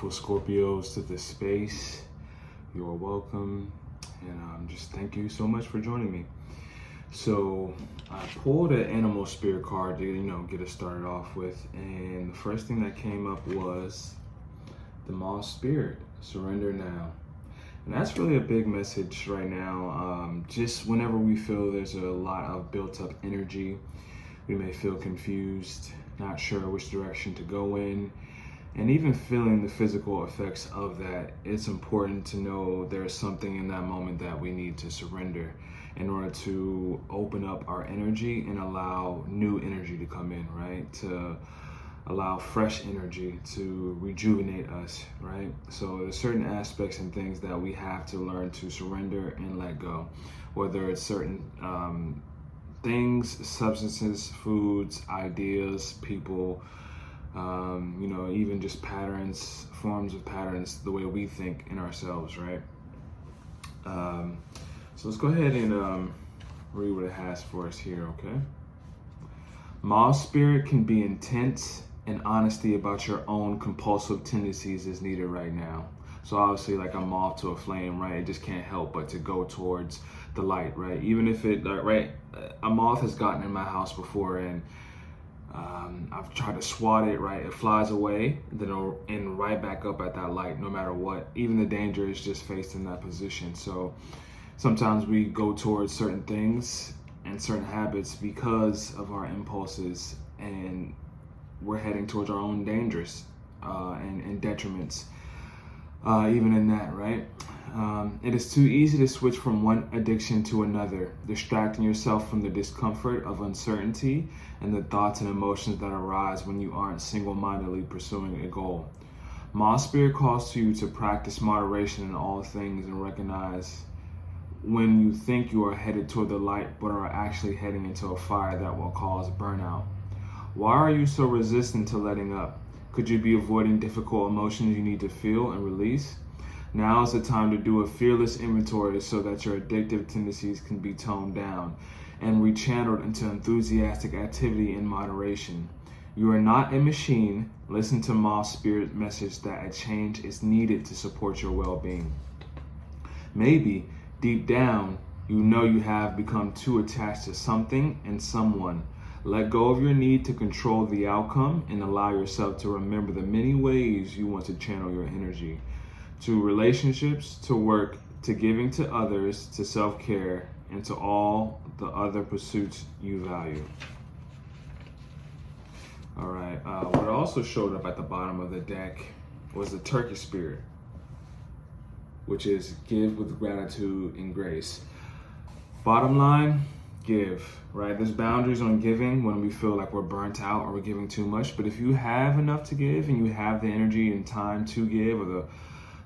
beautiful Scorpios to this space. You are welcome, and just thank you so much for joining me. So I pulled an animal spirit card to get us started off with, and the first thing that came up was the Moss Spirit, surrender now. And that's really a big message right now. Just whenever we feel there's a lot of built up energy, we may feel confused, not sure which direction to go in, and even feeling the physical effects of that. It's important to know there's something in that moment that we need to surrender in order to open up our energy and allow new energy to come in, right? To allow fresh energy to rejuvenate us, right? So there's certain aspects and things that we have to learn to surrender and let go, whether it's certain things, substances, foods, ideas, people, even just patterns, forms of patterns, the way we think in ourselves, right? So let's go ahead and read what it has for us here, okay? Moss Spirit can be intense, and honesty about your own compulsive tendencies is needed right now. So obviously, like a moth to a flame, right? It just can't help but to go towards the light, right? Even if a moth has gotten in my house before, and I've tried to swat it, right? It flies away, then it'll end right back up at that light, no matter what. Even the danger is just faced in that position. So sometimes we go towards certain things and certain habits because of our impulses, and we're heading towards our own dangers and detriments, even in that, right? It is too easy to switch from one addiction to another, distracting yourself from the discomfort of uncertainty and the thoughts and emotions that arise when you aren't single-mindedly pursuing a goal. Moss Spirit calls to you to practice moderation in all things and recognize when you think you are headed toward the light but are actually heading into a fire that will cause burnout. Why are you so resistant to letting up? Could you be avoiding difficult emotions you need to feel and release? Now is the time to do a fearless inventory so that your addictive tendencies can be toned down and rechanneled into enthusiastic activity in moderation. You are not a machine. Listen to Moss Spirit's message that a change is needed to support your well-being. Maybe, deep down, you know you have become too attached to something and someone. Let go of your need to control the outcome and allow yourself to remember the many ways you want to channel your energy. To relationships, to work, to giving to others, to self-care, and to all the other pursuits you value. All right, what also showed up at the bottom of the deck was the Turkey Spirit, which is give with gratitude and grace. Bottom line, give, right? There's boundaries on giving when we feel like we're burnt out or we're giving too much. But if you have enough to give and you have the energy and time to give, or the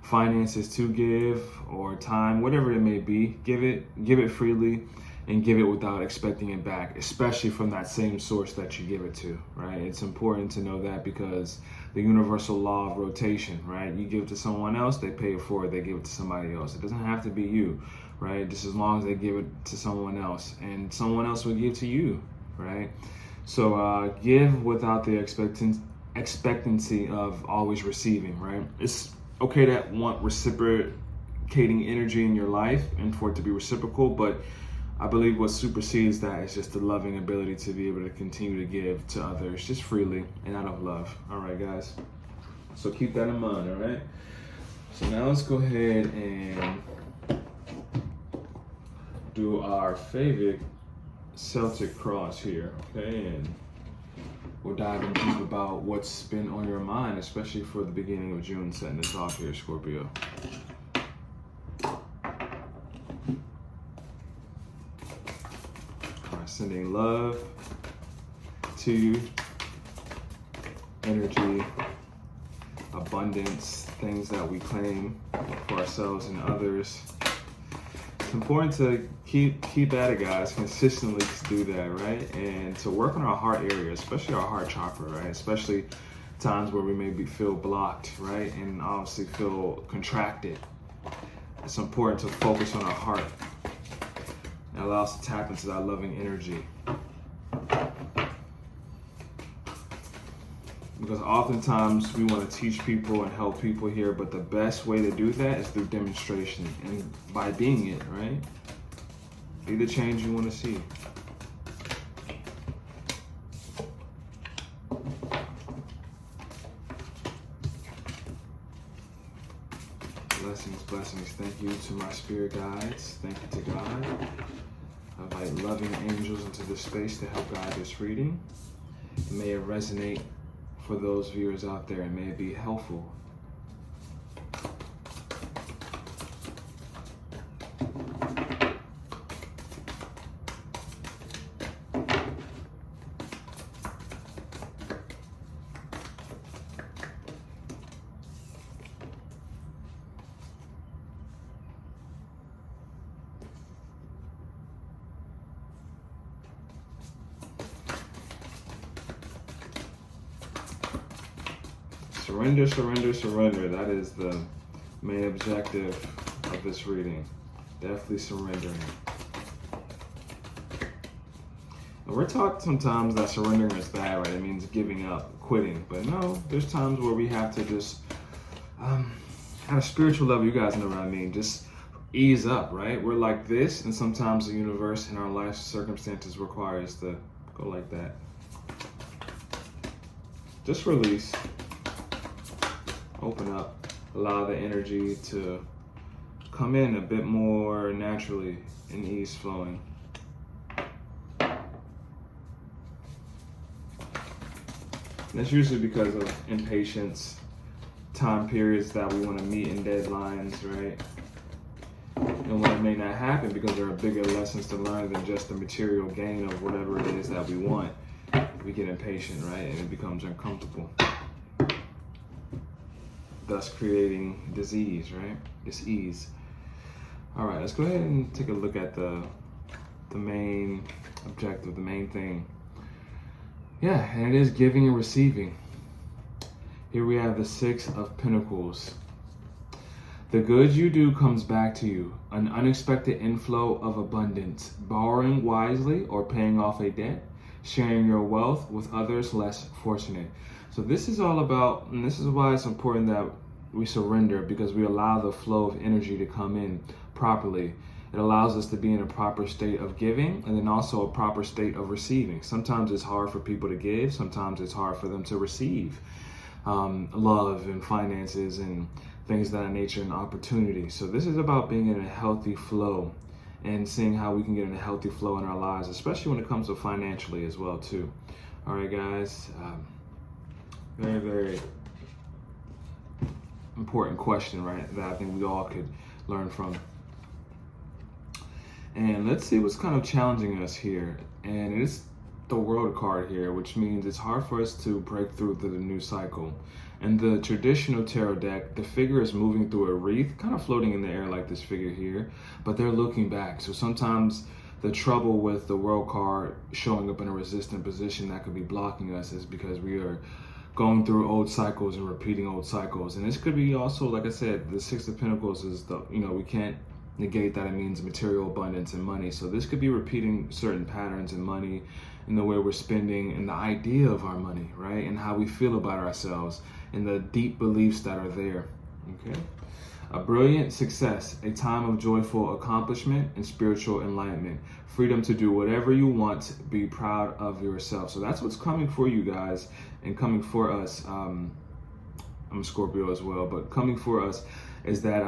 finances to give, or time, whatever it may be, give it freely and give it without expecting it back, especially from that same source that you give it to, right? It's important to know that because the universal law of rotation, right? You give it to someone else, they pay it forward, they give it to somebody else. It doesn't have to be you, right? Just as long as they give it to someone else, and someone else will give to you, right? So give without the expectancy of always receiving, right? It's okay to want reciprocating energy in your life and for it to be reciprocal, but I believe what supersedes that is just the loving ability to be able to continue to give to others just freely and out of love. All right, guys. So keep that in mind, all right? So now let's go ahead and do our favorite Celtic cross here, okay? And we'll dive in deep about what's been on your mind, especially for the beginning of June, setting this off here, Scorpio. Sending love to you, energy, abundance, things that we claim for ourselves and others. It's important to keep at it, guys, consistently do that, right? And to work on our heart area, especially our heart chakra, right? Especially times where we maybe feel blocked, right? And obviously feel contracted. It's important to focus on our heart. It allows us to tap into that loving energy. Because oftentimes we want to teach people and help people here, but the best way to do that is through demonstration and by being it, right? Be the change you want to see. Blessings, blessings. Thank you to my spirit guides. Thank you to God. I invite loving angels into this space to help guide this reading. May it resonate for those viewers out there, and may it be helpful. Surrender, surrender, surrender. That is the main objective of this reading. Definitely surrendering. And we're taught sometimes that surrendering is bad, right? It means giving up, quitting. But no, there's times where we have to just, at a spiritual level, you guys know what I mean, just ease up, right? We're like this, and sometimes the universe and our life circumstances require us to go like that. Just release. Open up, allow the energy to come in a bit more naturally and ease flowing. That's usually because of impatience, time periods that we want to meet in deadlines, right? And when it may not happen because there are bigger lessons to learn than just the material gain of whatever it is that we want, we get impatient, right? And it becomes uncomfortable. Thus creating disease, right? Dis-ease. All right, let's go ahead and take a look at the main objective, the main thing. Yeah, and it is giving and receiving. Here we have the Six of Pentacles. The good you do comes back to you. An unexpected inflow of abundance. Borrowing wisely or paying off a debt. Sharing your wealth with others less fortunate. So this is all about, and this is why it's important that we surrender, because we allow the flow of energy to come in properly. It allows us to be in a proper state of giving and then also a proper state of receiving. Sometimes it's hard for people to give. Sometimes it's hard for them to receive love and finances and things of that nature and opportunity. So this is about being in a healthy flow and seeing how we can get in a healthy flow in our lives, especially when it comes to financially as well too. All right, guys. Very, very important question, right? That I think we all could learn from. And let's see what's kind of challenging us here. And it's the World card here, which means it's hard for us to break through to the new cycle. And the traditional tarot deck, the figure is moving through a wreath, kind of floating in the air like this figure here, but they're looking back. So sometimes the trouble with the World card showing up in a resistant position that could be blocking us is because we are going through old cycles and repeating old cycles. And this could be also, like I said, the Six of Pentacles is the, we can't negate that it means material abundance and money. So this could be repeating certain patterns in money, in the way we're spending, and the idea of our money, right? And how we feel about ourselves and the deep beliefs that are there, okay? A brilliant success, a time of joyful accomplishment and spiritual enlightenment. Freedom to do whatever you want, be proud of yourself. So that's what's coming for you guys and coming for us. I'm a Scorpio as well, but coming for us is that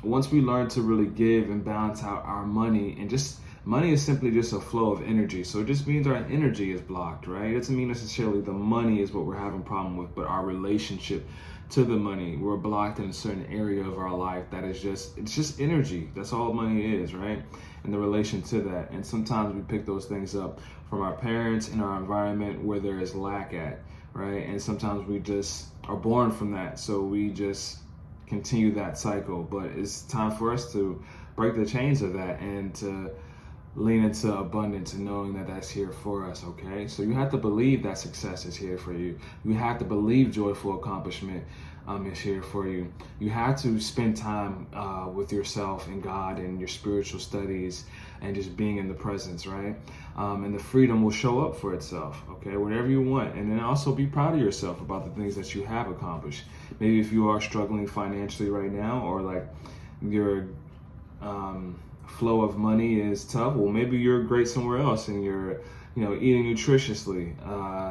once we learn to really give and balance out our money, and just money is simply just a flow of energy. So it just means our energy is blocked, right? It doesn't mean necessarily the money is what we're having a problem with, but our relationship to the money. We're blocked in a certain area of our life that is it's just energy. That's all money is, right? And the relation to that. And sometimes we pick those things up from our parents in our environment where there is lack at, right? And sometimes we just are born from that. So we just continue that cycle. But it's time for us to break the chains of that and to lean into abundance and knowing that that's here for us, okay? So you have to believe that success is here for you. You have to believe joyful accomplishment is here for you. You have to spend time with yourself and God and your spiritual studies and just being in the presence, right? And the freedom will show up for itself, okay? Whatever you want. And then also be proud of yourself about the things that you have accomplished. Maybe if you are struggling financially right now, or like your flow of money is tough, well, maybe you're great somewhere else and you're, eating nutritiously,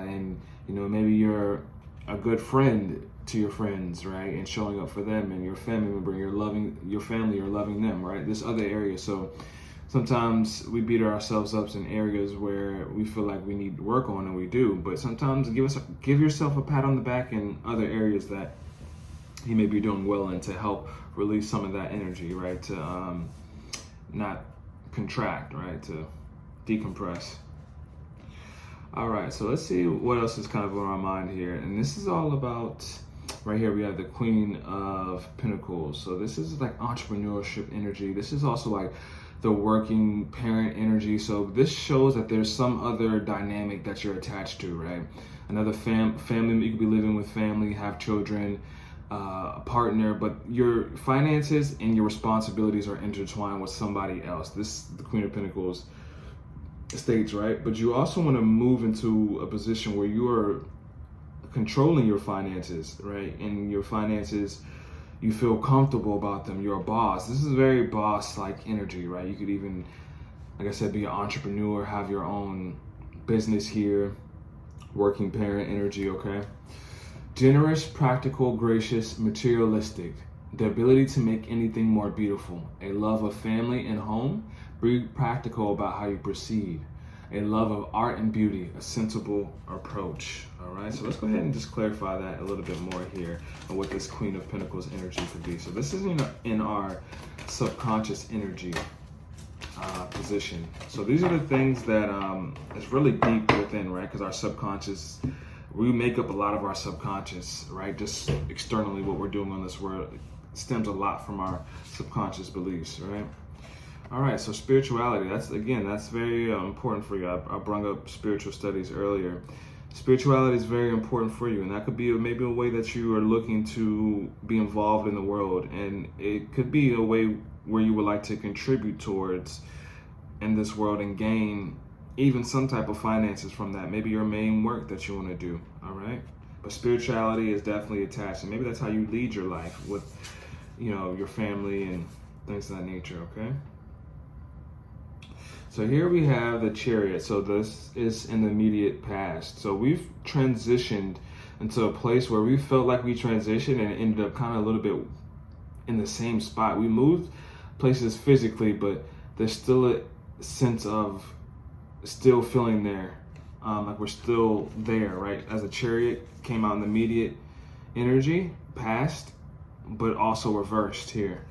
and, maybe you're a good friend to your friends, right? And showing up for them and your family member, you're loving your family, you're loving them, right? This other area. So sometimes we beat ourselves up in areas where we feel like we need to work on, and we do, but sometimes give yourself a pat on the back in other areas that you may be doing well in, to help release some of that energy, right? To not contract, right? To decompress. All right, so let's see what else is kind of on our mind here. And this is all about, right here we have the Queen of Pentacles. So this is like entrepreneurship energy. This is also like the working parent energy. So this shows that there's some other dynamic that you're attached to, right? Another family, you could be living with family, have children, a partner, but your finances and your responsibilities are intertwined with somebody else. This, the Queen of Pentacles states, right? But you also want to move into a position where you are controlling your finances, right? And your finances, you feel comfortable about them. You're a boss. This is very boss-like energy, right? You could even, like I said, be an entrepreneur, have your own business here, working parent energy, okay? Generous, practical, gracious, materialistic. The ability to make anything more beautiful. A love of family and home. Be practical about how you proceed. A love of art and beauty. A sensible approach. All right, so let's go ahead and just clarify that a little bit more here and what this Queen of Pentacles energy could be. So this is in our subconscious energy position. So these are the things that is really deep within, right? Because our subconscious, we make up a lot of our subconscious, right? Just externally, what we're doing on this world stems a lot from our subconscious beliefs, right? All right, so spirituality, that's very important for you. I brought up spiritual studies earlier. Spirituality is very important for you, and that could be maybe a way that you are looking to be involved in the world, and it could be a way where you would like to contribute towards in this world and gain even some type of finances from that. Maybe your main work that you want to do, all right? But spirituality is definitely attached, and maybe that's how you lead your life with, your family and things of that nature, okay? So here we have the Chariot. So this is in the immediate past. So we've transitioned into a place where we felt like we transitioned and ended up kind of a little bit in the same spot. We moved places physically, but there's still a sense of still feeling there. Like we're still there, right? As a Chariot came out in the immediate energy, past, but also reversed here.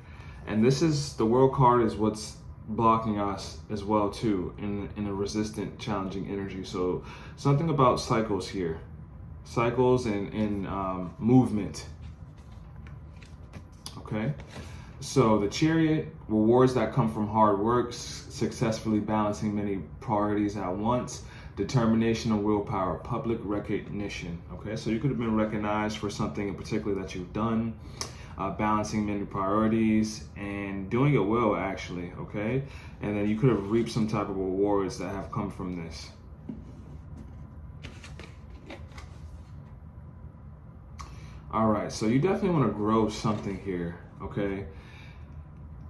And this is, the World card is what's blocking us as well too, in a resistant, challenging energy. So something about cycles here, cycles and movement. Okay, so the Chariot, rewards that come from hard work, successfully balancing many priorities at once, determination and willpower, public recognition. Okay, so you could have been recognized for something in particular that you've done. Balancing many priorities and doing it well, actually, okay? And then you could have reaped some type of rewards that have come from this. All right, so you definitely want to grow something here, okay?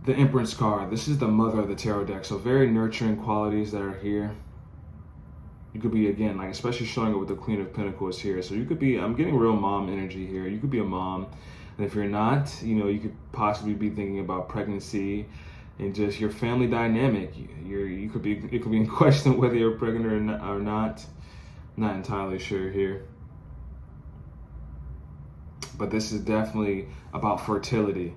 The Empress card, this is the mother of the tarot deck, so very nurturing qualities that are here. You could be, again, like especially showing it with the Queen of Pentacles here. So you could be, I'm getting real mom energy here. You could be a mom. And if you're not, you could possibly be thinking about pregnancy and just your family dynamic. It could be in question whether you're pregnant or not. Not entirely sure here. But this is definitely about fertility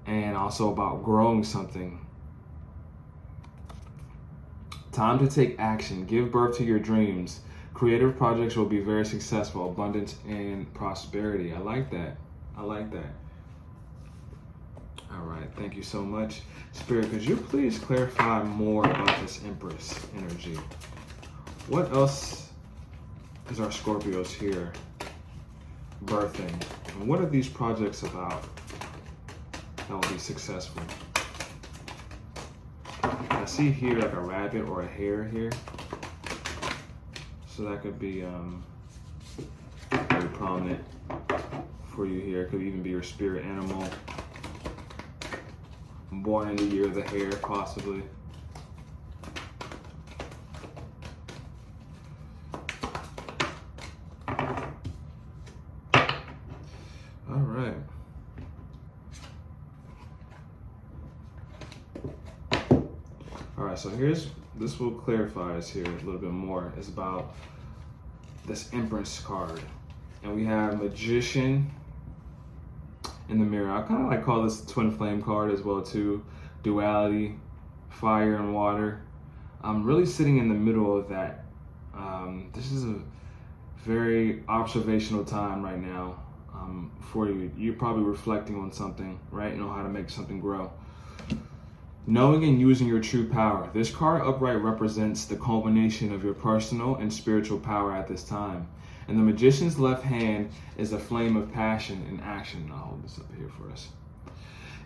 and also about growing something. Time to take action. Give birth to your dreams. Creative projects will be very successful. Abundance and prosperity. I like that. I like that. All right, thank you so much. Spirit, could you please clarify more about this Empress energy? What else is our Scorpios here birthing? And what are these projects about that will be successful? I see here like a rabbit or a hare here. So that could be very prominent for you here. It could even be your spirit animal. Born in the year of the hare, possibly. All right. All right, so this will clarify us here a little bit more. It's about this Empress card. And we have Magician in the mirror. I kind of like call this twin flame card as well too. Duality, fire and water. I'm really sitting in the middle of that. This is a very observational time right now for you. You're probably reflecting on something, right? You know how to make something grow. Knowing and using your true power. This card upright represents the culmination of your personal and spiritual power at this time. And the Magician's left hand is a flame of passion and action. I'll hold this up here for us.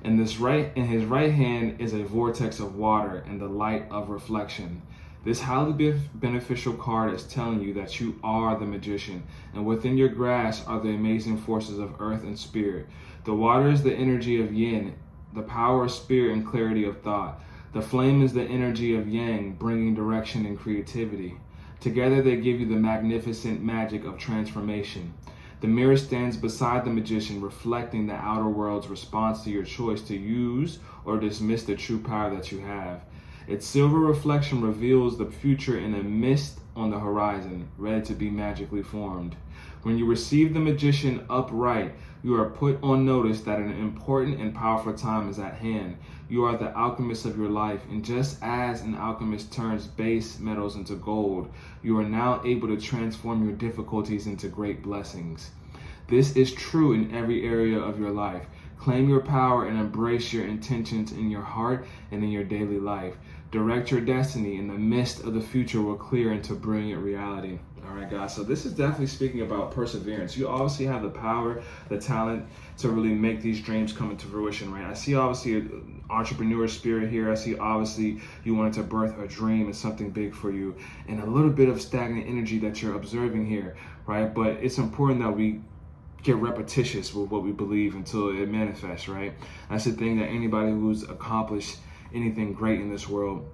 And his right hand is a vortex of water and the light of reflection. This highly beneficial card is telling you that you are the Magician, and within your grasp are the amazing forces of earth and spirit. The water is the energy of yin, the power of spirit and clarity of thought. The flame is the energy of yang, bringing direction and creativity. Together they give you the magnificent magic of transformation. The mirror stands beside the Magician, reflecting the outer world's response to your choice to use or dismiss the true power that you have. Its silver reflection reveals the future in a mist on the horizon, ready to be magically formed. When you receive the Magician upright, you are put on notice that an important and powerful time is at hand. You are the alchemist of your life, and just as an alchemist turns base metals into gold, you are now able to transform your difficulties into great blessings. This is true in every area of your life. Claim your power and embrace your intentions in your heart and in your daily life. Direct your destiny, and the mist of the future will clear into brilliant reality. All right, guys, so this is definitely speaking about perseverance. You obviously have the power, the talent to really make these dreams come into fruition, right? I see obviously an entrepreneur spirit here. I see obviously you wanted to birth a dream and something big for you, and a little bit of stagnant energy that you're observing here, right? But it's important that we get repetitious with what we believe until it manifests, right? That's the thing that anybody who's accomplished anything great in this world,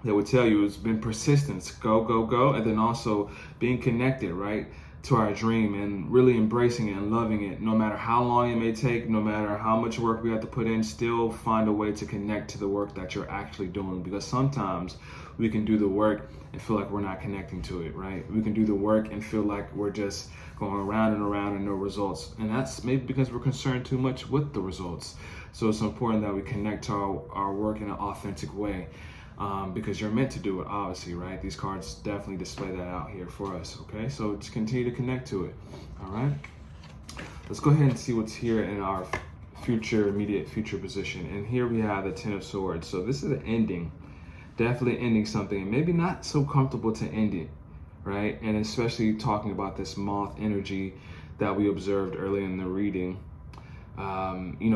they would tell you, it's been persistence, go, and then also being connected, right, to our dream and really embracing it and loving it, no matter how long it may take, no matter how much work we have to put in, still find a way to connect to the work that you're actually doing, because sometimes we can do the work and feel like we're not connecting to it, right? We can do the work and feel like we're just going around and no results. And that's maybe because we're concerned too much with the results. So it's important that we connect to our work in an authentic way, because you're meant to do it, obviously, right? These cards definitely display that out here for us, okay? So just continue to connect to it, all right? Let's go ahead and see what's here in our immediate future position. And here we have the Ten of Swords. So this is an ending, definitely ending something, and maybe not so comfortable to end it, right? And especially talking about this moth energy that we observed earlier in the reading.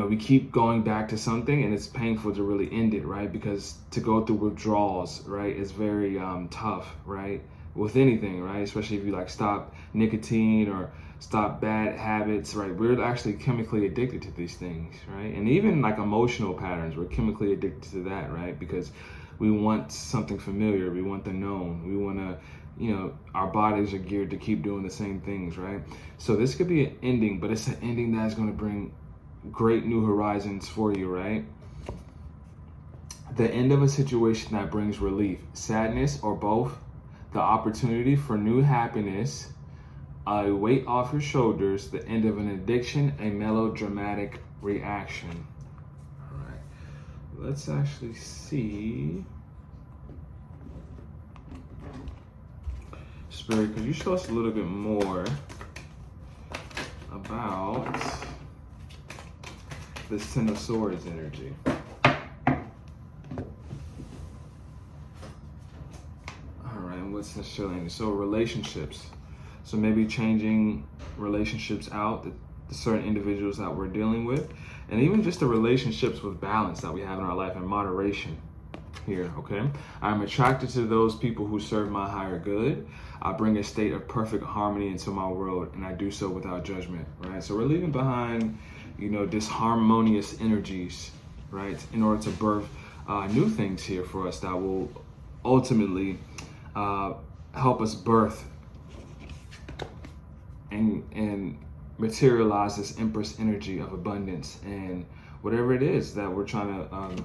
We keep going back to something, and it's painful to really end it, right? Because to go through withdrawals, right, is very tough, right? With anything, right? Especially if you like stop nicotine or stop bad habits, right? We're actually chemically addicted to these things, right? And even like emotional patterns, we're chemically addicted to that, right? Because we want something familiar, we want the known, we want to, our bodies are geared to keep doing the same things, right? So this could be an ending, but it's an ending that is going to bring great new horizons for you, right? The end of a situation that brings relief, sadness, or both. The opportunity for new happiness, a weight off your shoulders. The end of an addiction, a melodramatic reaction. All right, let's actually see. Spirit, could you show us a little bit more about this Ten of Swords energy. All right, what's the shilling? So relationships. So maybe changing relationships out, the certain individuals that we're dealing with, and even just the relationships with balance that we have in our life and moderation here, okay? I'm attracted to those people who serve my higher good. I bring a state of perfect harmony into my world, and I do so without judgment, right? So we're leaving behind, you know, disharmonious energies, right? In order to birth new things here for us that will ultimately help us birth and materialize this Empress energy of abundance and whatever it is that we're trying to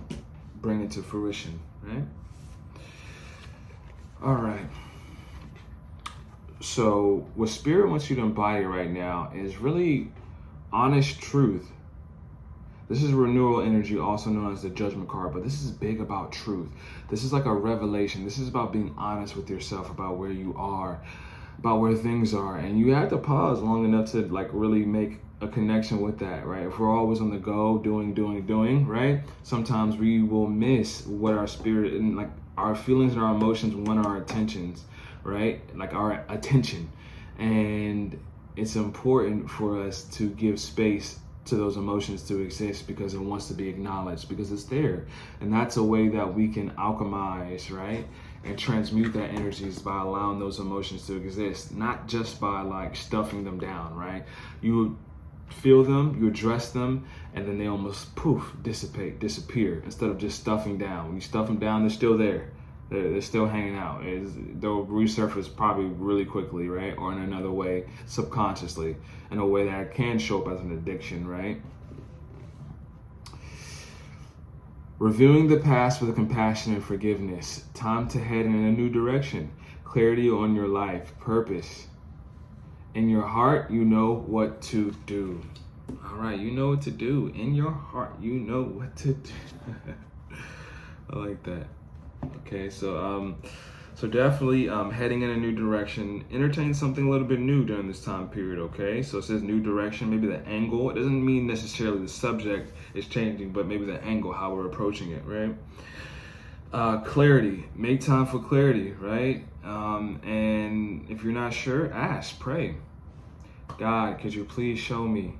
bring into fruition, right? All right. So what Spirit wants you to embody right now is really honest truth. This is renewal energy, also known as the Judgment card, but this is big about truth. This is like a revelation. This is about being honest with yourself about where you are, about where things are, and you have to pause long enough to like really make a connection with that, right? If we're always on the go, doing, right? Sometimes we will miss what our spirit and like our feelings and our emotions want our attentions, right? Like our attention. And it's important for us to give space to those emotions to exist because it wants to be acknowledged, because it's there. And that's a way that we can alchemize, right? And transmute that energies by allowing those emotions to exist, not just by like stuffing them down, right? You feel them, you address them, and then they almost poof, disappear, instead of just stuffing down. When you stuff them down, they're still there. They're still hanging out. They'll resurface probably really quickly, right? Or in another way, subconsciously, in a way that can show up as an addiction, right? Reviewing the past with compassion and forgiveness. Time to head in a new direction. Clarity on your life, purpose. In your heart, you know what to do. All right, you know what to do. In your heart, you know what to do. I like that. Okay, so definitely heading in a new direction. Entertain something a little bit new during this time period, okay? So it says new direction, maybe the angle. It doesn't mean necessarily the subject is changing, but maybe the angle, how we're approaching it, right? Clarity, make time for clarity, right? And if you're not sure, ask, pray. God, could you please show me?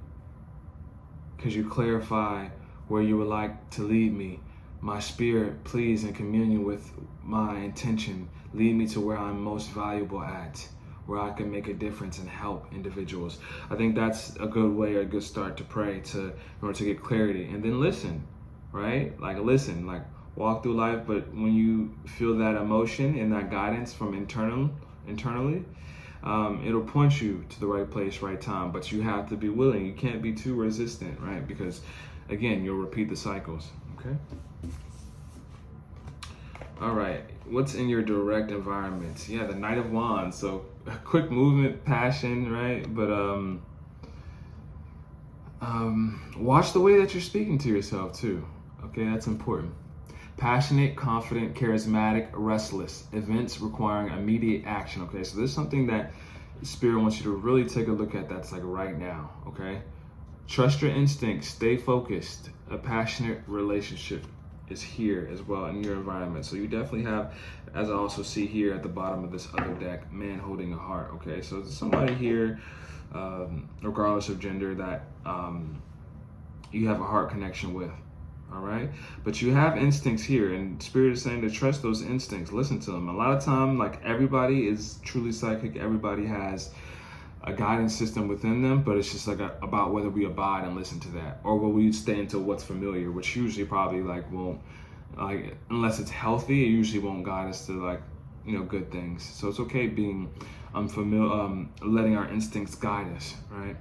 Could you clarify where you would like to lead me? My spirit, please, in communion with my intention, lead me to where I'm most valuable at, where I can make a difference and help individuals. I think that's a good way, a good start to pray in order to get clarity. And then listen, right? Like listen, like walk through life, but when you feel that emotion and that guidance from internally, it'll point you to the right place, right time, but you have to be willing. You can't be too resistant, right? Because again, you'll repeat the cycles, okay? All right, what's in your direct environment? Yeah, the Knight of Wands. So quick movement, passion, right? But watch the way that you're speaking to yourself too. Okay, that's important. Passionate, confident, charismatic, restless. Events requiring immediate action. Okay, so there's something that Spirit wants you to really take a look at that's like right now, okay? Trust your instincts, stay focused. A passionate relationship is here as well in your environment. So you definitely have, as I also see here at the bottom of this other deck, man holding a heart, okay? So there's somebody here, regardless of gender, that you have a heart connection with, all right? But you have instincts here, and Spirit is saying to trust those instincts, listen to them. A lot of time, like everybody is truly psychic, everybody has a guidance system within them, but it's just like about whether we abide and listen to that, or will we stay into what's familiar, which usually probably like won't, like unless it's healthy, it usually won't guide us to like, you know, good things. So it's okay being unfamiliar, letting our instincts guide us, right?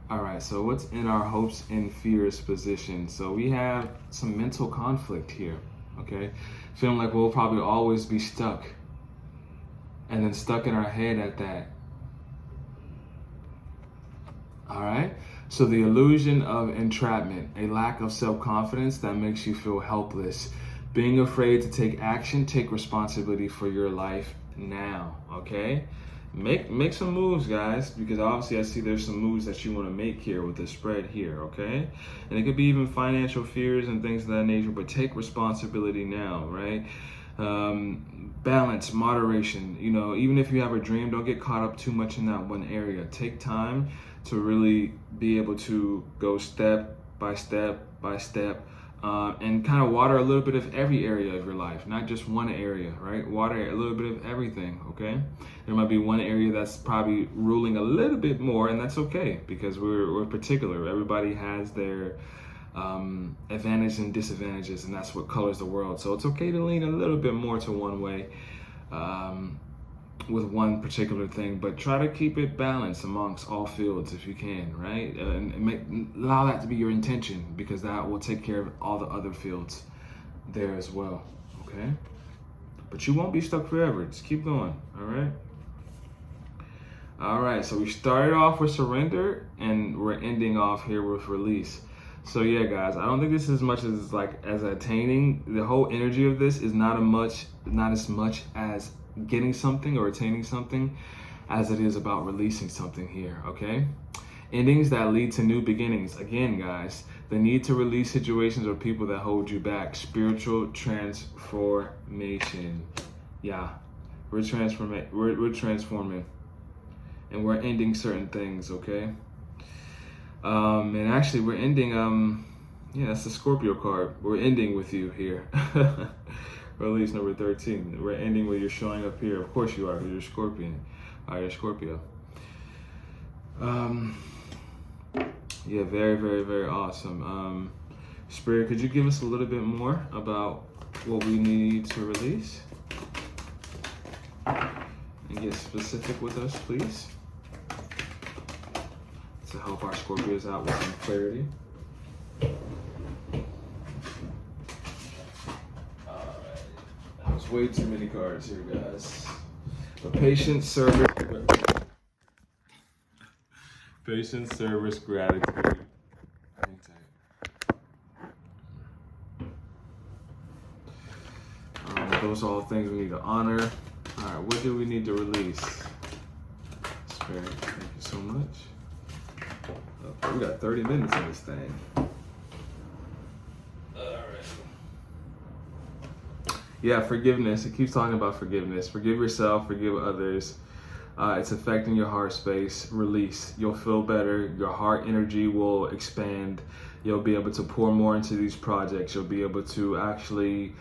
All right, so what's in our hopes and fears position? So we have some mental conflict here, okay? Feeling like we'll probably always be stuck, and then stuck in our head at that. All right? So the illusion of entrapment, a lack of self-confidence that makes you feel helpless. Being afraid to take action, take responsibility for your life now, okay? make some moves, guys, because obviously I see there's some moves that you want to make here with this spread here, okay? And it could be even financial fears and things of that nature, but take responsibility now, right? Balance, moderation, you know, even if you have a dream, don't get caught up too much in that one area. Take time to really be able to go step by step by step, and kind of water a little bit of every area of your life, not just one area, right? Water a little bit of everything, okay? There might be one area that's probably ruling a little bit more, and that's okay, because we're particular. Everybody has their advantages and disadvantages, and that's what colors the world. So it's okay to lean a little bit more to one way with one particular thing, but try to keep it balanced amongst all fields if you can, right? And allow that to be your intention, because that will take care of all the other fields there as well, okay? But you won't be stuck forever. Just keep going, all right? All right, so we started off with surrender, and we're ending off here with release. So yeah, guys, I don't think this is as much as as attaining. The whole energy of this is not as much as getting something or attaining something as it is about releasing something here, okay? Endings that lead to new beginnings. Again, guys, the need to release situations or people that hold you back. Spiritual transformation. Yeah, we're transforming, and we're ending certain things, okay? And actually we're ending, yeah, that's the Scorpio card. We're ending with you here. Release number 13. We're ending with you're showing up here. Of course you are, because you're Scorpion. You're Scorpio. Yeah, very, very, very awesome. Spirit, could you give us a little bit more about what we need to release? And get specific with us, please, to help our Scorpios out with some clarity. Alright. That was way too many cards here, guys. But patience, service, gratitude. Those are all things we need to honor. Alright, what do we need to release? Spirit, thank you so much. We got 30 minutes in this thing. Alright. Yeah, forgiveness. It keeps talking about forgiveness. Forgive yourself, forgive others. It's affecting your heart space. Release. You'll feel better. Your heart energy will expand. You'll be able to pour more into these projects. You'll be able to actually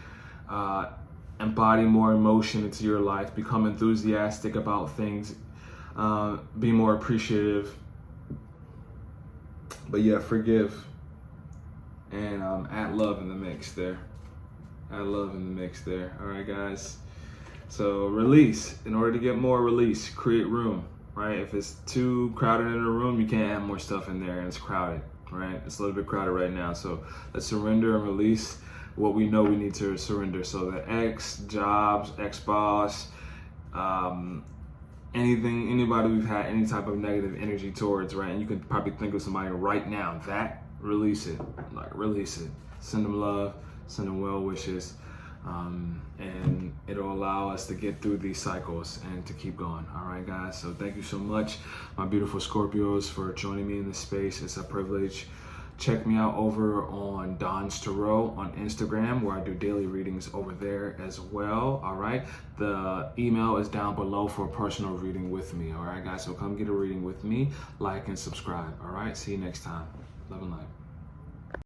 embody more emotion into your life, become enthusiastic about things, be more appreciative. But yeah, forgive, and add love in the mix there. Add love in the mix there. All right, guys. So release. In order to get more release, create room, right? If it's too crowded in a room, you can't add more stuff in there, and it's crowded, right? It's a little bit crowded right now. So let's surrender and release what we know we need to surrender. So the ex, jobs, ex-boss, anything, anybody we've had any type of negative energy towards, right? And you can probably think of somebody right now that, release it, like release it. Send them love, send them well wishes, and it'll allow us to get through these cycles and to keep going. All right, guys. So thank you so much, my beautiful Scorpios, for joining me in this space. It's a privilege. Check me out over on Donstarot on Instagram, where I do daily readings over there as well. All right. The email is down below for a personal reading with me. All right, guys. So come get a reading with me, like and subscribe. All right. See you next time. Love and light.